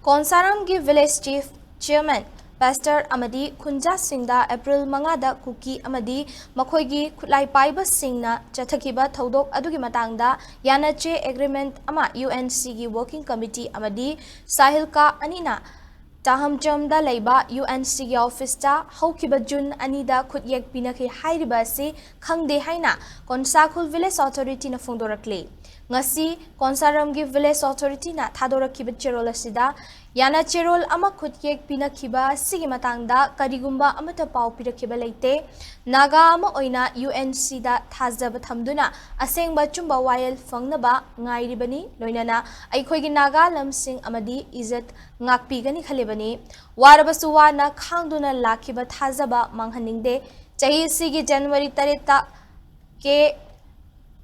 Konsaram gi village chief chairman Pastor Amadi Khunja Singda April Mangada Kuki Amadi Makoigi Kutlai Paiba Singna Chathakiba Thodok Adugi Matangda Yanache Agreement Ama UNC gi Working Committee Amadi Sahilka Anina Tahamjamda Laiba UNC gi Office ta Haukiba Jun Anida Kutyek Pinaki Hairiba si Khangde Haina Konsakhul Village Authority na Fungdorakle Ngasi Konsaram gi Village Authority na Thadorakiba Cherol asida Yana Cherol ama Kutyek Pinakiba sigi matangda Karigumba amata pau pirakiba leite Naga ama oina UNC da Thazaba Thamduna Asengba Chumba Wayel Fangnaba Ngairibani Loinana Aikhoigi Naga Lamsing Amadi Izat Ngakpigani Khalibani Warabasu wana Khangduna Lakiba Thazaba Manghaningde Chahi sigi January tareta ke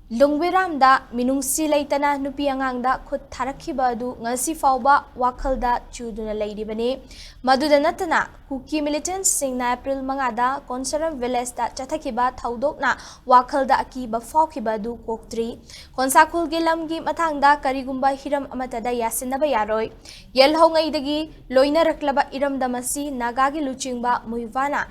Lungwiramda minungsi laitana nupi angangda khut tharakhiba adu ngasi fawba wakhalda chuduna leiribani maduda natana kuki militants singna April mangada Konsaram village da chathakiba thaudokna wakhalda akiba fawkiba adu koktri Konsakhul gilamgi mathangda karigumba Hiram Amattada Yasinnaba Yaroi yelhongaidagi loina raklaba iramda masi nagagi luchingba muivana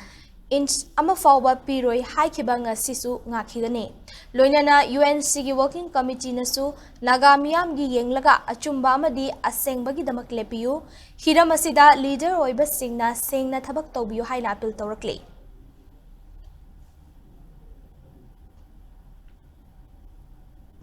Inch Amafawba Piroi Haikibanga Sisu Ngakigane. Loinana UNC gi Working Committee nasu Nagamiyam gi Yenglaga Achumba Amadi Asengbagi Damaklepiyu Hiram asida leader oiba singna sengna thabak tawbiyu haina appeal tawrakle.